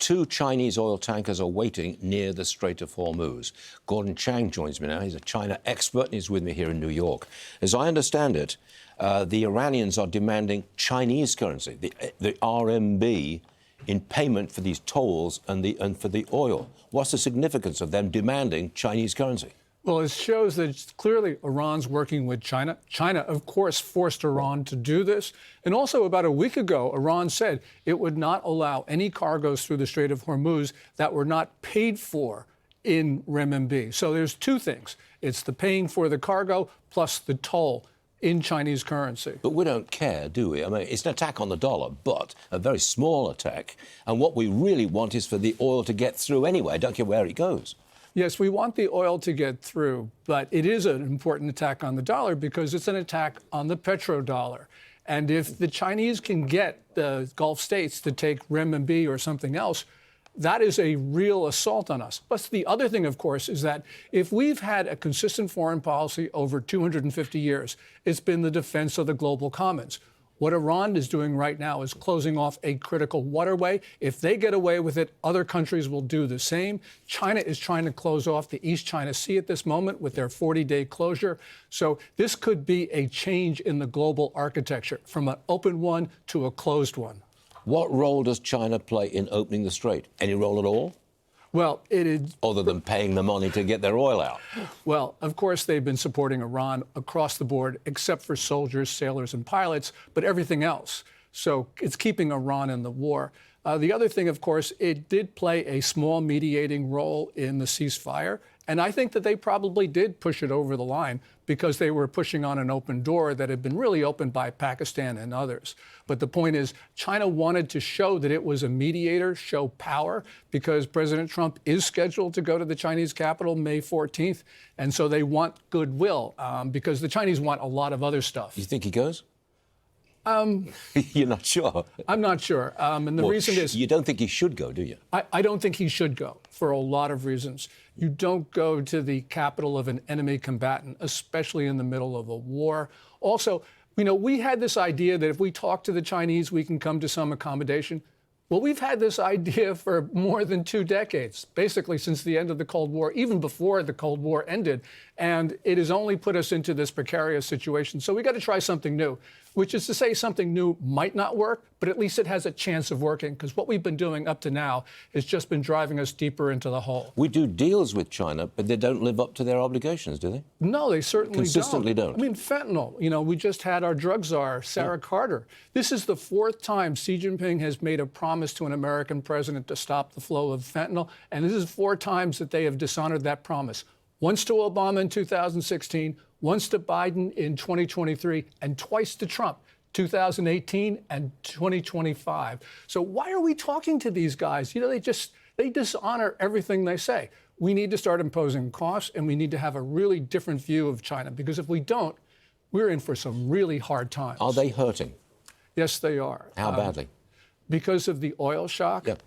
2 Chinese oil tankers are waiting near the Strait of Hormuz. Gordon Chang joins me now. He's a China expert and he's with me here in New York. As I understand it, the Iranians are demanding Chinese currency, the RMB, in payment for these tolls and for the oil. What's the significance of them demanding Chinese currency? Well, it shows that clearly Iran's working with China. China, of course, forced Iran to do this. And also about a week ago, Iran said it would not allow any cargoes through the Strait of Hormuz that were not paid for in renminbi. So there's two things. It's the paying for the cargo plus the toll in Chinese currency. But we don't care, do we? I mean, it's an attack on the dollar, but a very small attack. And what we really want is for the oil to get through anyway. I don't care where it goes. Yes, we want the oil to get through, but it is an important attack on the dollar because it's an attack on the petrodollar. And if the Chinese can get the Gulf states to take renminbi or something else, that is a real assault on us. But the other thing, of course, is that if we've had a consistent foreign policy over 250 years, it's been the defense of the global commons. What Iran is doing right now is closing off a critical waterway. If they get away with it, other countries will do the same. China is trying to close off the East China Sea at this moment with their 40-day closure. So this could be a change in the global architecture from an open one to a closed one. What role does China play in opening the strait? Any role at all? Well, it is... Other than paying the money to get their oil out? Well, of course, they've been supporting Iran across the board, except for soldiers, sailors, and pilots, but everything else. So it's keeping Iran in the war. The other thing, of course, it did play a small mediating role in the ceasefire. And I think that they probably did push it over the line because they were pushing on an open door that had been really opened by Pakistan and others. But the point is, China wanted to show that it was a mediator, show power, because President Trump is scheduled to go to the Chinese capital May 14th. And so they want goodwill because the Chinese want a lot of other stuff. You think he goes? You're not sure? I'm not sure. And the reason is... You don't think he should go, do you? I don't think he should go for a lot of reasons. You don't go to the capital of an enemy combatant, especially in the middle of a war. Also, you know, we had this idea that if we talk to the Chinese, we can come to some accommodation. Well, we've had this idea for more than 2 decades, basically since the end of the Cold War, even before the Cold War ended. And it has only put us into this precarious situation. So we got to try something new, which is to say something new might not work, but at least it has a chance of working, because what we've been doing up to now has just been driving us deeper into the hole. We do deals with China, but they don't live up to their obligations, do they? No, they certainly Consistently don't. I mean, fentanyl, you know, we just had our drug czar, Sarah Carter. This is the 4th time Xi Jinping has made a promise to an American president to stop the flow of fentanyl, and this is 4 times that they have dishonored that promise. Once to Obama in 2016, once to Biden in 2023, and twice to Trump, 2018 and 2025. So why are we talking to these guys? You know, they dishonor everything they say. We need to start imposing costs, and we need to have a really different view of China, because if we don't, we're in for some really hard times. Are they hurting? Yes, they are. How badly? Because of the oil shock, Yep.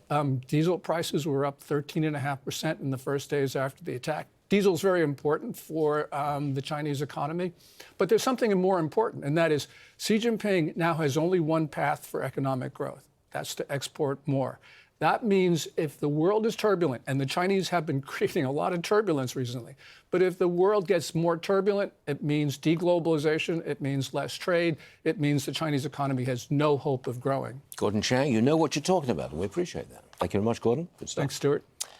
Diesel prices were up 13.5% in the first days after the attack. Diesel is very important for the Chinese economy. But there's something more important, and that is Xi Jinping now has only one path for economic growth. That's to export more. That means if the world is turbulent, and the Chinese have been creating a lot of turbulence recently, but if the world gets more turbulent, it means deglobalization, it means less trade, it means the Chinese economy has no hope of growing. Gordon Chang, you know what you're talking about, and we appreciate that. Thank you very much, Gordon. Good stuff. Thanks, Stuart.